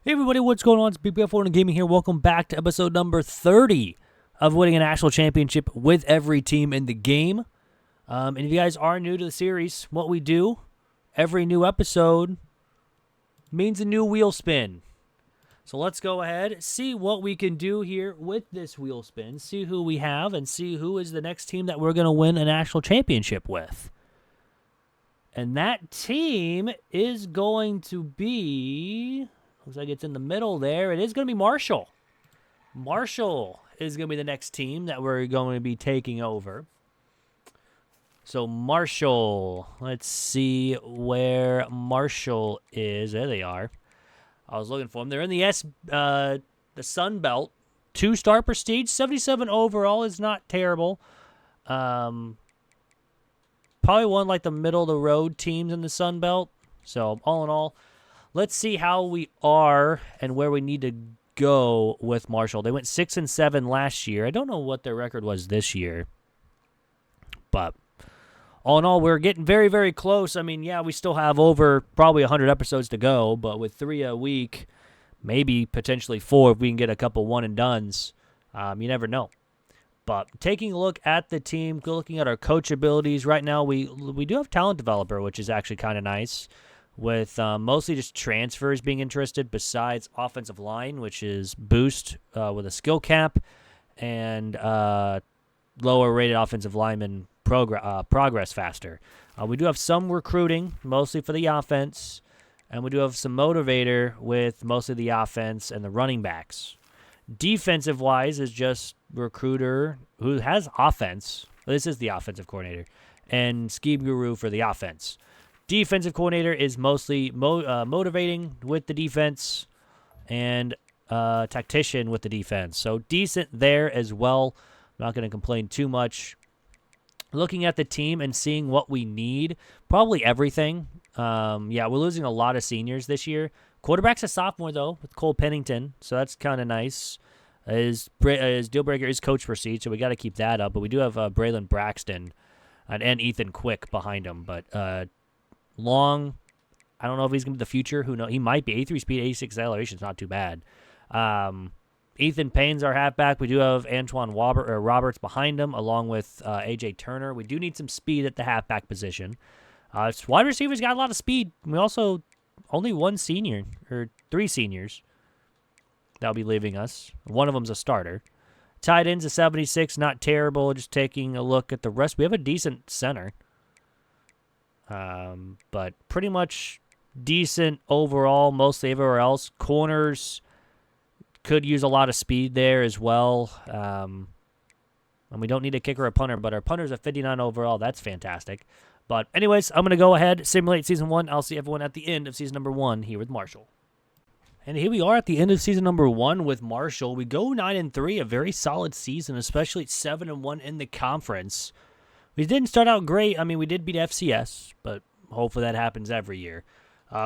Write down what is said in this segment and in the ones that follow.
Hey everybody, what's going on? It's BBF4 Gaming here. Welcome back to episode number 30 of winning a national championship with every team in the game. And if you guys are new to the series, what we do every new episode means a new wheel spin. So let's go ahead, see what we can do here with this wheel spin, see who we have, and see who is the next team that we're going to win a national championship with. And that team is going to be... Looks like it's in the middle there. It is going to be Marshall. Marshall is going to be the next team that we're going to be taking over. So Marshall, let's see where Marshall is. There they are. I was looking for them. They're in the Sun Belt. 2-star prestige, 77 overall is not terrible. Probably one like the middle of the road teams in the Sun Belt. So all in all, let's see how we are and where we need to go with Marshall. They went 6-7 last year. I don't know what their record was this year. But all in all, we're getting very, very close. I mean, yeah, we still have over probably 100 episodes to go, but with 3 a week, maybe potentially 4 if we can get a couple one-and-dones. You never know. But taking a look at the team, looking at our coach abilities, right now we do have talent developer, which is actually kind of nice, with mostly just transfers being interested besides offensive line, which is boost with a skill cap and lower rated offensive lineman progress faster. We do have some recruiting, mostly for the offense, and we do have some motivator with mostly the offense and the running backs. Defensive-wise is just recruiter who has offense. This is the offensive coordinator, and scheme guru for the offense. Defensive coordinator is mostly motivating with the defense and tactician with the defense. So decent there as well. I'm not going to complain too much. Looking at the team and seeing what we need, probably everything. Yeah, we're losing a lot of seniors this year. Quarterback's a sophomore, though, with Cole Pennington, so that's kind of nice. His deal breaker is coach for seed, so we got to keep that up. But we do have Braylon Braxton and Ethan Quick behind him. But Long, I don't know if he's going to be the future. Who knows? He might be. 83 speed, 86 acceleration is not too bad. Ethan Payne's our halfback. We do have Antoine Roberts behind him, along with A.J. Turner. We do need some speed at the halfback position. Wide receivers got a lot of speed. We also only 1 senior, or 3 seniors that'll be leaving us. One of them's a starter. Tight ends a 76, not terrible. Just taking a look at the rest. We have a decent center. But pretty much decent overall, mostly everywhere else. Corners could use a lot of speed there as well. And we don't need a kicker or a punter, but our punter's a 59 overall. That's fantastic. But anyways, I'm going to go ahead, simulate Season 1. I'll see everyone at the end of Season number 1 here with Marshall. And here we are at the end of Season number 1 with Marshall. We go 9-3, a very solid season, especially 7-1 in the conference. We didn't start out great. I mean, we did beat FCS, but hopefully that happens every year.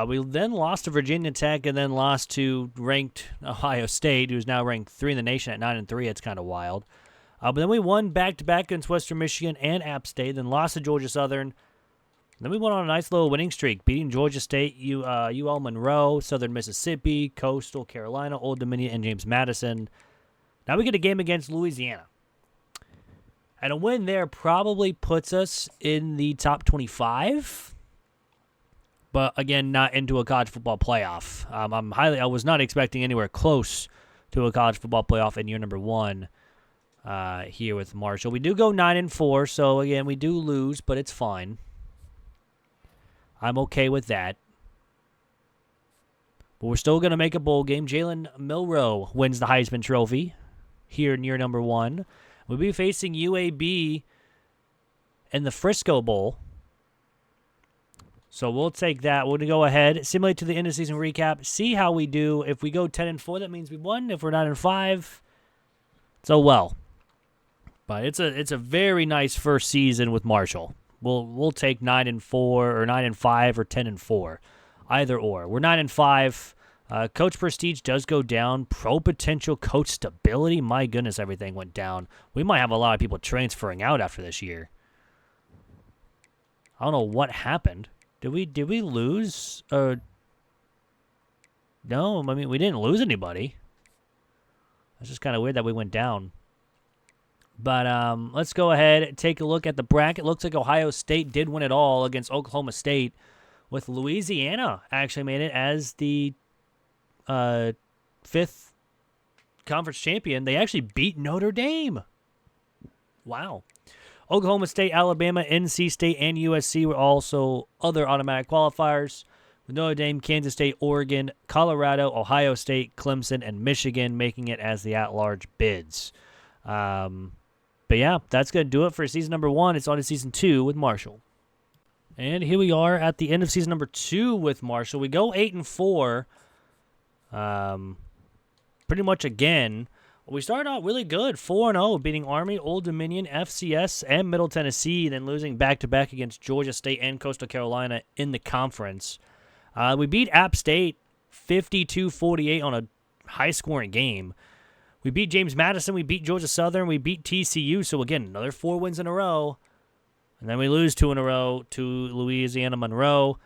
We then lost to Virginia Tech and then lost to ranked Ohio State, who's now ranked 3 in the nation at 9-3. It's kind of wild. But then we won back-to-back against Western Michigan and App State, then lost to Georgia Southern. Then we went on a nice little winning streak, beating Georgia State, UL Monroe, Southern Mississippi, Coastal Carolina, Old Dominion, and James Madison. Now we get a game against Louisiana. And a win there probably puts us in the top 25. But again, not into a college football playoff. I was not expecting anywhere close to a college football playoff in year number 1 here with Marshall. We do go 9-4, so again, we do lose, but it's fine. I'm okay with that. But we're still going to make a bowl game. Jalen Milroe wins the Heisman Trophy here in year number 1. We'll be facing UAB in the Frisco Bowl. So we'll take that. We're going to go ahead, simulate to the end of season recap, see how we do. If we go 10-4, that means we won. If we're 9-5, so well. But it's a very nice first season with Marshall. We'll take 9-4 or 9-5 or 10-4, either or. We're 9-5. Coach prestige does go down. Pro potential coach stability. My goodness, everything went down. We might have a lot of people transferring out after this year. I don't know what happened. Did we lose? No, I mean, we didn't lose anybody. It's just kind of weird that we went down. But let's go ahead and take a look at the bracket. Looks like Ohio State did win it all against Oklahoma State, with Louisiana actually made it as the fifth conference champion. They actually beat Notre Dame. Wow. Oklahoma State, Alabama, NC State, and USC were also other automatic qualifiers, with Notre Dame, Kansas State, Oregon, Colorado, Ohio State, Clemson, and Michigan making it as the at-large bids. But yeah, that's going to do it for season number 1. It's on to season 2 with Marshall. And here we are at the end of season number 2 with Marshall. We go 8-4. Pretty much again. We started out really good, 4-0, beating Army, Old Dominion, FCS, and Middle Tennessee, then losing back-to-back against Georgia State and Coastal Carolina in the conference. We beat App State 52-48 on a high-scoring game. We beat James Madison, we beat Georgia Southern, we beat TCU, so again, another 4 wins in a row. And then we lose 2 in a row to Louisiana Monroe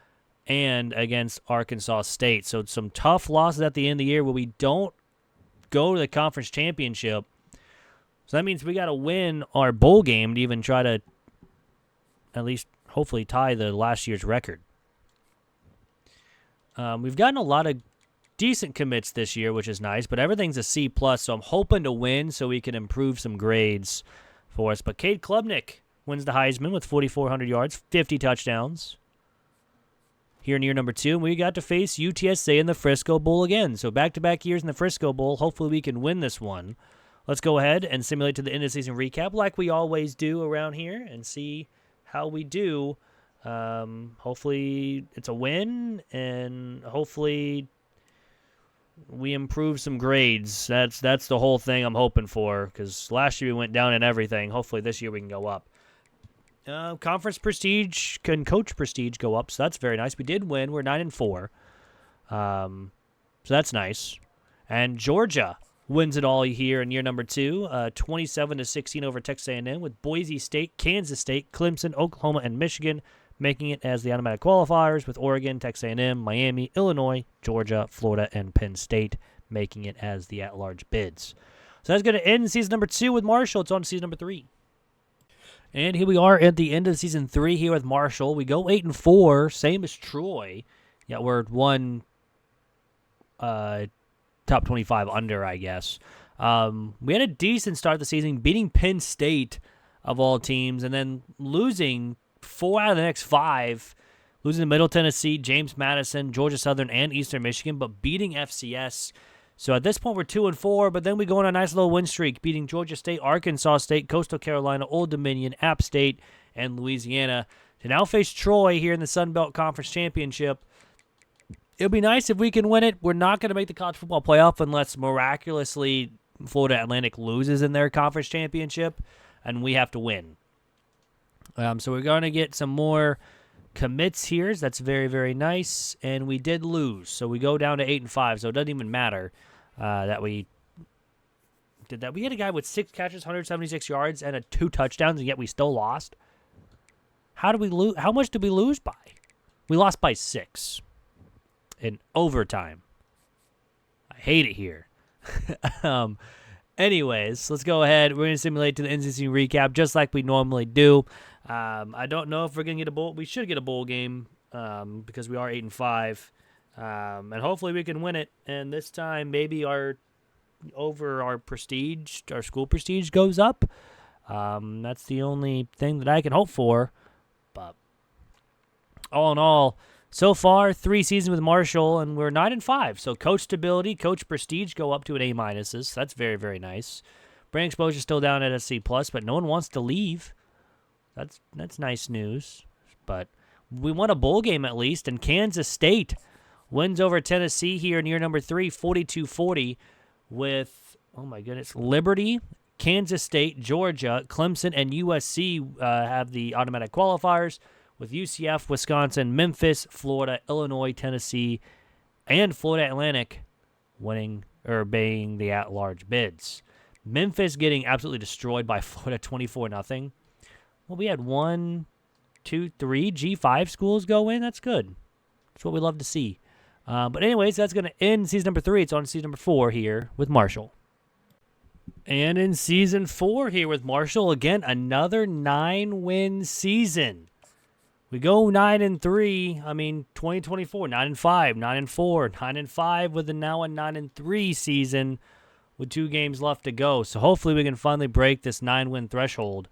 and against Arkansas State. So some tough losses at the end of the year where we don't go to the conference championship. So that means we got to win our bowl game to even try to at least hopefully tie the last year's record. We've gotten a lot of decent commits this year, which is nice, but everything's a C+, so I'm hoping to win so we can improve some grades for us. But Cade Klubnik wins the Heisman with 4,400 yards, 50 touchdowns. Here in year number 2, we got to face UTSA in the Frisco Bowl again. So back-to-back years in the Frisco Bowl. Hopefully we can win this one. Let's go ahead and simulate to the end-of-season recap like we always do around here and see how we do. Hopefully it's a win, and hopefully we improve some grades. That's the whole thing I'm hoping for, because last year we went down in everything. Hopefully this year we can go up. Conference prestige and coach prestige go up, so that's very nice. We did win. We're 9-4. So that's nice. And Georgia wins it all here in year number 2, 27-16 over Texas A&M, with Boise State, Kansas State, Clemson, Oklahoma, and Michigan making it as the automatic qualifiers, with Oregon, Texas A&M, Miami, Illinois, Georgia, Florida, and Penn State making it as the at-large bids. So that's going to end season number 2 with Marshall. It's on to season number 3. And here we are at the end of season 3 here with Marshall. We go 8-4, same as Troy. Yeah, we're one top 25 under, I guess. We had a decent start to the season, beating Penn State of all teams, and then losing 4 out of the next 5, losing to Middle Tennessee, James Madison, Georgia Southern, and Eastern Michigan, but beating FCS. So at this point, we're 2-4, but then we go on a nice little win streak, beating Georgia State, Arkansas State, Coastal Carolina, Old Dominion, App State, and Louisiana to now face Troy here in the Sun Belt Conference Championship. It'll be nice if we can win it. We're not going to make the college football playoff unless miraculously Florida Atlantic loses in their conference championship, and we have to win. So we're going to get some more commits here. That's very, very nice. And we did lose, so we go down to 8-5. So it doesn't even matter that we did that. We had a guy with 6 catches, 176 yards, and 2 touchdowns, and yet we still lost. How did we lose? How much did we lose by? We lost by 6 in overtime. I hate it here. Anyways, let's go ahead. We're going to simulate to the NCC recap just like we normally do. I don't know if we're going to get a bowl. We should get a bowl game because we are 8-5. And hopefully we can win it. And this time maybe our prestige, our school prestige goes up. That's the only thing that I can hope for. But all in all, so far 3 seasons with Marshall, and we're 9-5. So coach stability, coach prestige go up to an A-. So that's very, very nice. Brand exposure still down at a C+, but no one wants to leave. That's nice news. But we won a bowl game at least, and Kansas State wins over Tennessee here in year number 3, 42-40, with, oh my goodness, Liberty, Kansas State, Georgia, Clemson, and USC have the automatic qualifiers, with UCF, Wisconsin, Memphis, Florida, Illinois, Tennessee, and Florida Atlantic winning or obeying the at-large bids. Memphis getting absolutely destroyed by Florida 24-0. Well, we had 1, 2, 3 G5 schools go in. That's good. That's what we love to see. But anyways, that's going to end season number 3. It's on season number 4 here with Marshall. And in season 4 here with Marshall, again, another 9-win season. We go 9-3. 2024, 9-5, 9-4, 9-5 with now a 9-3 season with 2 games left to go. So hopefully we can finally break this 9-win threshold.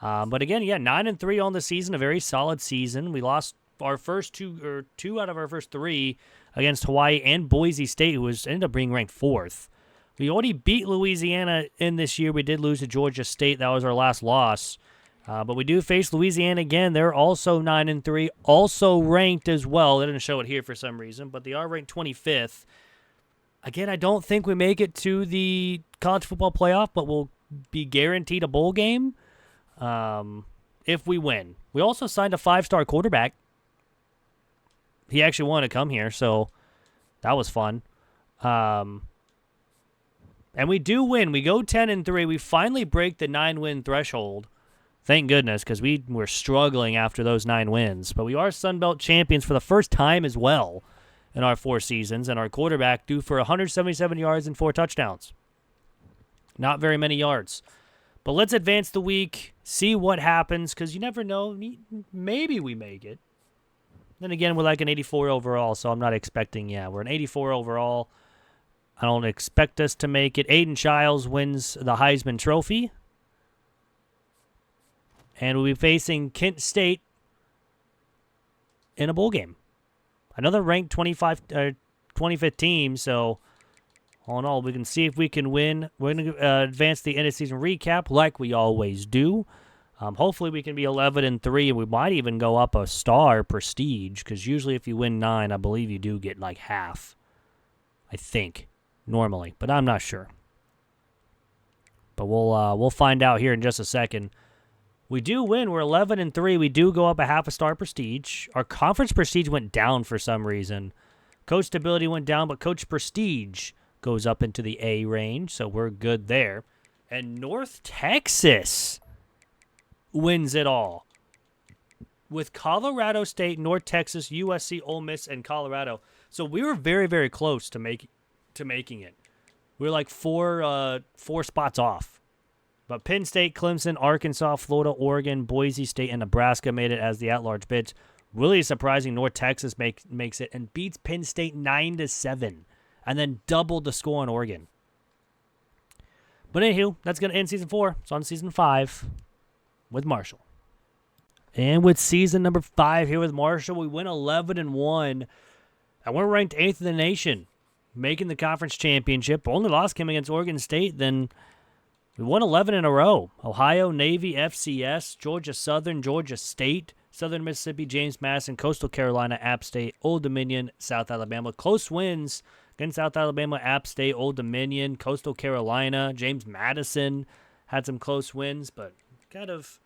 But again, 9-3 on the season, a very solid season. We lost our first two out of our first 3 against Hawaii and Boise State, who ended up being ranked 4th. We already beat Louisiana in this year. We did lose to Georgia State. That was our last loss. But we do face Louisiana again. They're also 9-3, also ranked as well. They didn't show it here for some reason, but they are ranked 25th. Again, I don't think we make it to the college football playoff, but we'll be guaranteed a bowl game if we win. We also signed a 5-star quarterback. He actually wanted to come here, so that was fun. And we do win. We go 10-3. We finally break the 9-win threshold. Thank goodness, because we were struggling after those 9 wins. But we are Sun Belt champions for the first time as well in our 4 seasons, and our quarterback due for 177 yards and 4 touchdowns. Not very many yards. But let's advance the week, see what happens, because you never know. Maybe we make it. Then again, we're like an 84 overall, so I'm not expecting, we're an 84 overall. I don't expect us to make it. Aiden Childs wins the Heisman Trophy. And we'll be facing Kent State in a bowl game. Another ranked 25th team, so all in all, we can see if we can win. We're going to advance the end of season recap like we always do. Hopefully we can be 11-3, and we might even go up a star prestige, because usually if you win 9, I believe you do get like half. I think, normally, but I'm not sure. But we'll find out here in just a second. We do win. We're 11-3. We do go up a half a star prestige. Our conference prestige went down for some reason. Coach stability went down, but coach prestige goes up into the A range, so we're good there. And North Texas wins it all. With Colorado State, North Texas, USC, Ole Miss, and Colorado. So we were very, very close to making it. We were like four spots off. But Penn State, Clemson, Arkansas, Florida, Oregon, Boise State, and Nebraska made it as the at-large bids. Really surprising North Texas makes it and beats Penn State 9-7 and then doubled the score on Oregon. But anywho, that's going to end season 4. It's on season 5 with Marshall. And with season number 5 here with Marshall, we win 11-1. And we're ranked 8th in the nation, making the conference championship. Only loss came against Oregon State, then we won 11 in a row. Ohio, Navy, FCS, Georgia Southern, Georgia State, Southern Mississippi, James Madison, Coastal Carolina, App State, Old Dominion, South Alabama. Close wins against South Alabama, App State, Old Dominion, Coastal Carolina, James Madison had some close wins, but kind of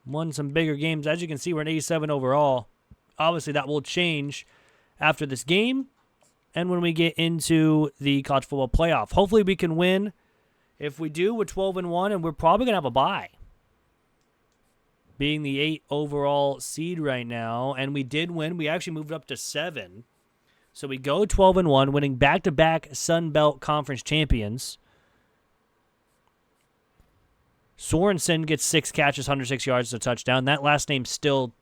won some bigger games. As you can see, we're an 87 overall. Obviously, that will change after this game and when we get into the college football playoff. Hopefully, we can win. If we do, we're 12-1, and we're probably going to have a bye. Being the 8 overall seed right now, and we did win. We actually moved up to 7. So we go 12-1, winning back-to-back Sun Belt Conference champions. Sorensen gets 6 catches, 106 yards, a touchdown. That last name still,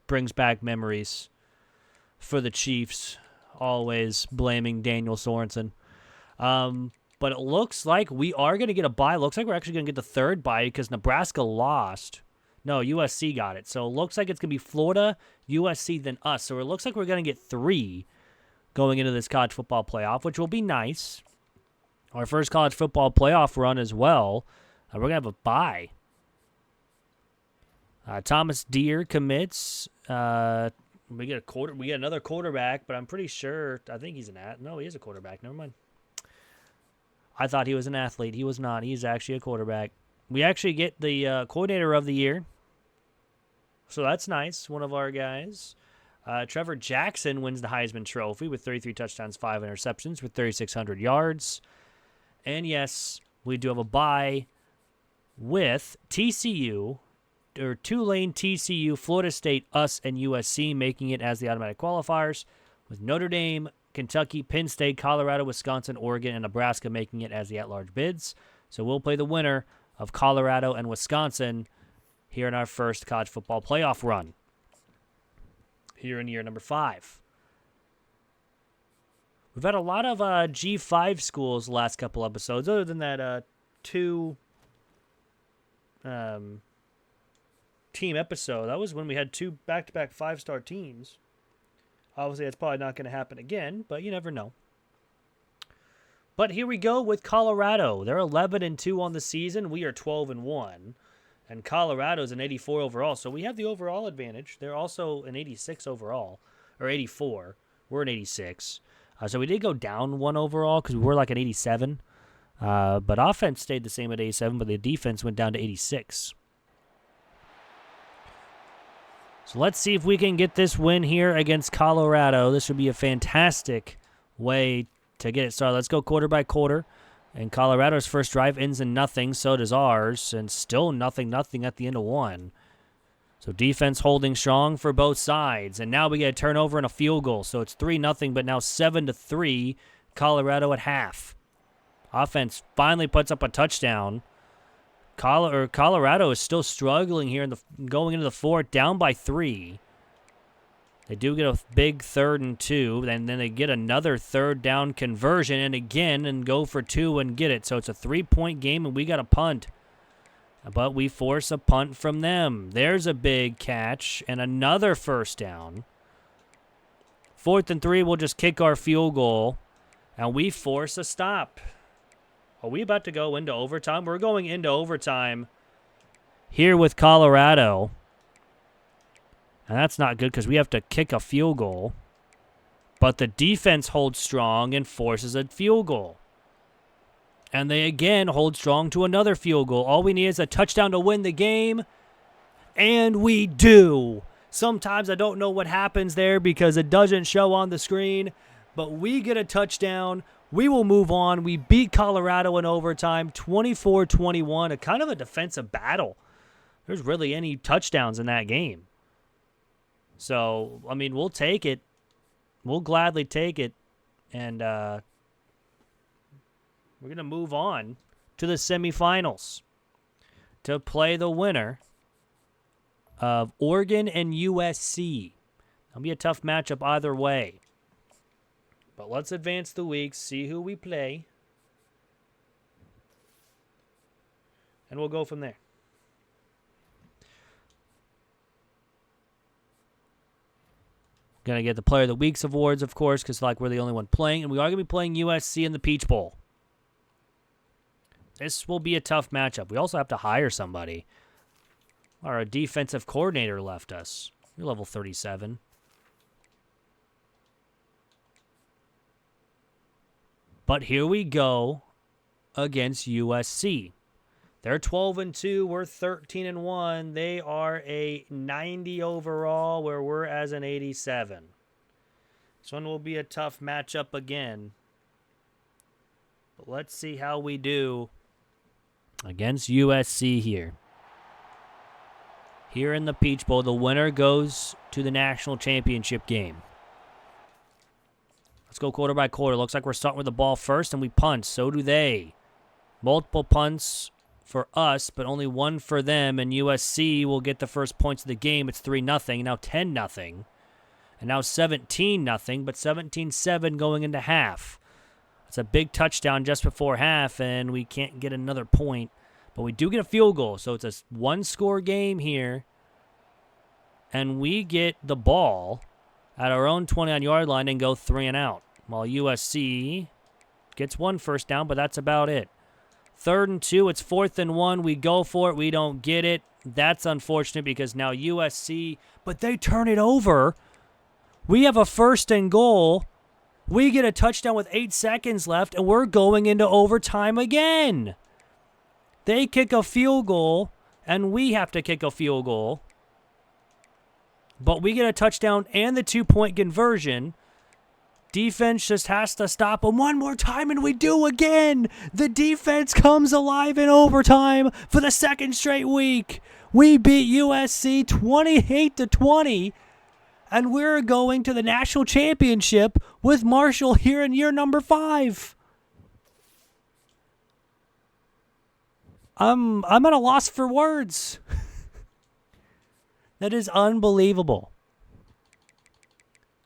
brings back memories for the Chiefs, always blaming Daniel Sorensen. But it looks like we are going to get a bye. Looks like we're actually going to get the 3rd bye because Nebraska lost. No, USC got it. So it looks like it's going to be Florida, USC, then us. So it looks like we're going to get 3 going into this college football playoff, which will be nice. Our first college football playoff run as well. We're going to have a bye. Thomas Deere commits. We get another quarterback, but I'm pretty sure. I think he's no, he is a quarterback. Never mind. I thought he was an athlete. He was not. He's actually a quarterback. We actually get the coordinator of the year. So that's nice. One of our guys. Trevor Jackson wins the Heisman Trophy with 33 touchdowns, 5 interceptions with 3,600 yards. And yes, we do have a bye with TCU. Tulane, TCU, Florida State, us, and USC making it as the automatic qualifiers, with Notre Dame, Kentucky, Penn State, Colorado, Wisconsin, Oregon, and Nebraska making it as the at-large bids. So we'll play the winner of Colorado and Wisconsin here in our first college football playoff run here in year number 5. We've had a lot of G5 schools the last couple episodes, other than that 2 team episode. That was when we had 2 back-to-back 5-star teams. Obviously, that's probably not going to happen again, but you never know. But here we go with Colorado. They're 11-2 on the season. We are 12-1. And Colorado's an 84 overall, so we have the overall advantage. They're also an 86 overall, or 84. We're an 86. So we did go down 1 overall because we were like an 87. But offense stayed the same at 87, but the defense went down to 86. So let's see if we can get this win here against Colorado. This would be a fantastic way to get it started. Let's go quarter by quarter. And Colorado's first drive ends in nothing, so does ours, and still nothing at the end of 1. So defense holding strong for both sides. And now we get a turnover and a field goal. So it's 3-0, but now 7-3, Colorado at half. Offense finally puts up a touchdown. Colorado is still struggling here going into the 4th, down by 3. They do get a big 3rd and 2, and then they get another 3rd down conversion, and go for 2 and get it. So it's a 3-point game, and we got a punt. But we force a punt from them. There's a big catch, and another 1st down. 4th and 3, we'll just kick our field goal, and we force a stop. Are we about to go into overtime? We're going into overtime here with Colorado. And that's not good because we have to kick a field goal. But the defense holds strong and forces a field goal. And they again hold strong to another field goal. All we need is a touchdown to win the game. And we do. Sometimes I don't know what happens there because it doesn't show on the screen. But we get a touchdown. We will move on. We beat Colorado in overtime, 24-21. A kind of a defensive battle. There's really any touchdowns in that game. So, I mean, we'll take it. We'll gladly take it. And we're going to move on to the semifinals to play the winner of Oregon and USC. That'll be a tough matchup either way. But let's advance the weeks, see who we play, and we'll go from there. Going to get the Player of the Week's awards, of course, because we're the only one playing, and we are going to be playing USC in the Peach Bowl. This will be a tough matchup. We also have to hire somebody. Our defensive coordinator left us. You're level 37. But here we go against USC. They're 12-2. We're 13-1. They are a 90 overall, where we're as an 87. This one will be a tough matchup again. But let's see how we do against USC here. Here in the Peach Bowl, the winner goes to the national championship game. Let's go quarter by quarter. Looks like we're starting with the ball first, and we punt. So do they. Multiple punts for us, but only 1 for them, and USC will get the first points of the game. It's 3-0, now 10-0, and now 17-0, but 17-7 going into half. It's a big touchdown just before half, and we can't get another point, but we do get a field goal, so it's a 1-score game here, and we get the ball at our own 29-yard line and go 3 and out, while USC gets 1 first down, but that's about it. 3rd and 2, it's 4th and 1. We go for it. We don't get it. That's unfortunate because now USC, but they turn it over. We have a 1st and goal. We get a touchdown with 8 seconds left, and we're going into overtime again. They kick a field goal, and we have to kick a field goal. But we get a touchdown and the 2-point conversion. Defense just has to stop them one more time, and we do again. The defense comes alive in overtime for the second straight week. We beat USC 28-20, and we're going to the national championship with Marshall here in year number 5. I'm at a loss for words. That is unbelievable.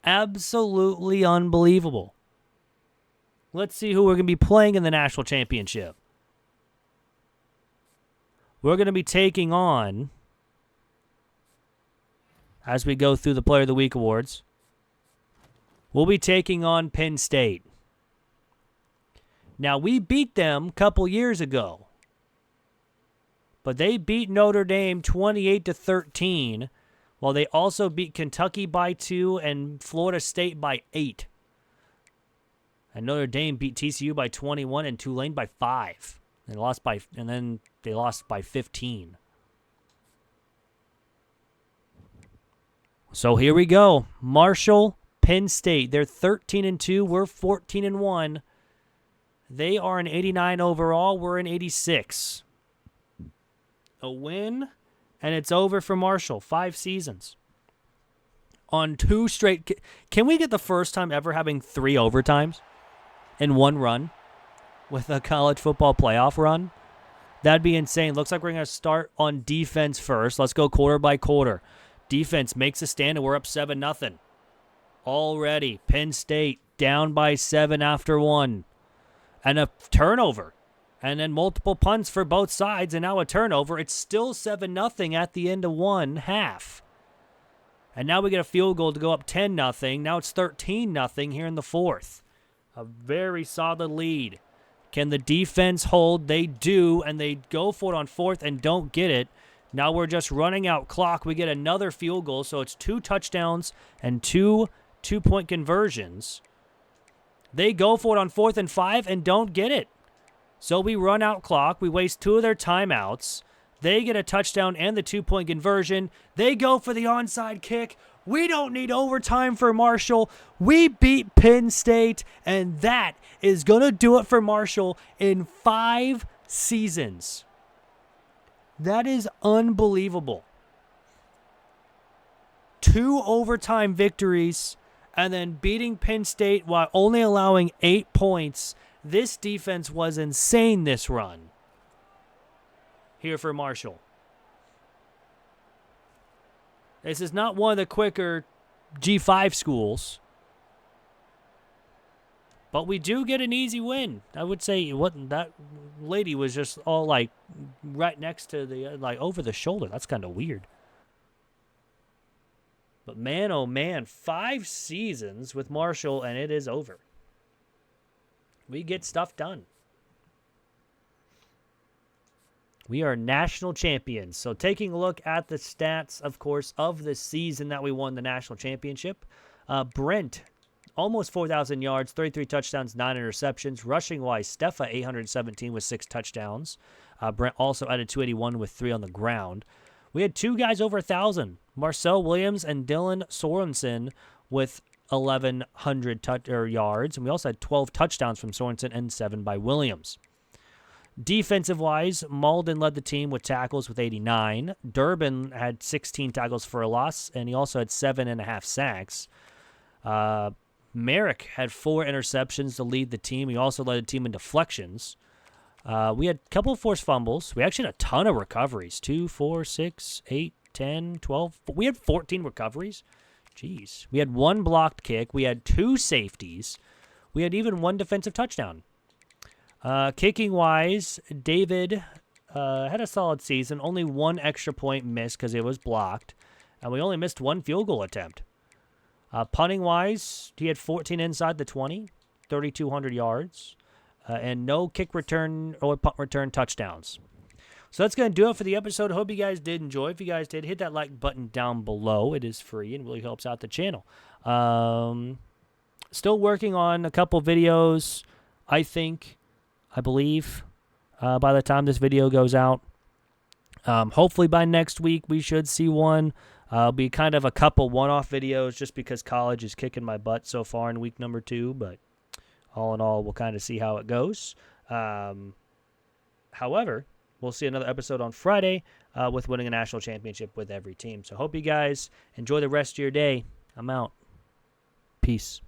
Absolutely unbelievable. Let's see who we're going to be playing in the national championship. We're going to be taking on, as we go through the Player of the Week awards, we'll be taking on Penn State. Now, we beat them a couple years ago, but they beat Notre Dame 28-13, while they also beat Kentucky by 2 and Florida State by 8. And Notre Dame beat TCU by 21 and Tulane by 5. And then they lost by 15. So here we go. Marshall, Penn State. They're 13-2. We're 14-1. They are an 89 overall. We're an 86. A win, and it's over for Marshall. 5 seasons. On 2 straight. Can we get the first time ever having 3 overtimes in one run with a college football playoff run? That'd be insane. Looks like we're going to start on defense first. Let's go quarter by quarter. Defense makes a stand, and we're up 7-0. Already, Penn State down by 7 after 1. And a turnover. And then multiple punts for both sides, and now a turnover. It's still 7-0 at the end of one half. And now we get a field goal to go up 10-0. Now it's 13-0 here in the fourth. A very solid lead. Can the defense hold? They do, and they go for it on fourth and don't get it. Now we're just running out clock. We get another field goal, so it's 2 touchdowns and 2 two-point conversions. They go for it on 4th and 5 and don't get it. So we run out clock. We waste 2 of their timeouts. They get a touchdown and the 2-point conversion. They go for the onside kick. We don't need overtime for Marshall. We beat Penn State, and that is going to do it for Marshall in 5 seasons. That is unbelievable. 2 overtime victories and then beating Penn State while only allowing 8 points. This defense was insane this run here for Marshall. This is not one of the quicker G5 schools, but we do get an easy win. I would say that lady was just all like right next to the like over the shoulder. That's kind of weird. But man, oh man, 5 seasons with Marshall and it is over. We get stuff done. We are national champions. So taking a look at the stats, of course, of the season that we won the national championship. Brent, almost 4,000 yards, 33 touchdowns, 9 interceptions. Rushing-wise, Stefa, 817 with 6 touchdowns. Brent also added 281 with 3 on the ground. We had 2 guys over 1,000. Marcel Williams and Dylan Sorensen with 1,100 yards. And we also had 12 touchdowns from Sorensen and 7 by Williams. Defensive-wise, Malden led the team with tackles with 89. Durbin had 16 tackles for a loss, and he also had 7.5 sacks. Merrick had 4 interceptions to lead the team. He also led the team in deflections. We had a couple of forced fumbles. We actually had a ton of recoveries. 2, 4, 6, 8, 10, 12. We had 14 recoveries. Jeez. We had 1 blocked kick. We had 2 safeties. We had even 1 defensive touchdown. Kicking-wise, David had a solid season. Only 1 extra point missed because it was blocked. And we only missed 1 field goal attempt. Punting-wise, he had 14 inside the 20, 3,200 yards. And no kick return or punt return touchdowns. So that's going to do it for the episode. I hope you guys did enjoy. If you guys did, hit that like button down below. It is free and really helps out the channel. Still working on a couple videos, I believe, by the time this video goes out. Hopefully by next week we should see one. It'll be kind of a couple one-off videos just because college is kicking my butt so far in week number 2, but all in all, we'll kind of see how it goes. However, we'll see another episode on Friday with winning a national championship with every team. So hope you guys enjoy the rest of your day. I'm out. Peace.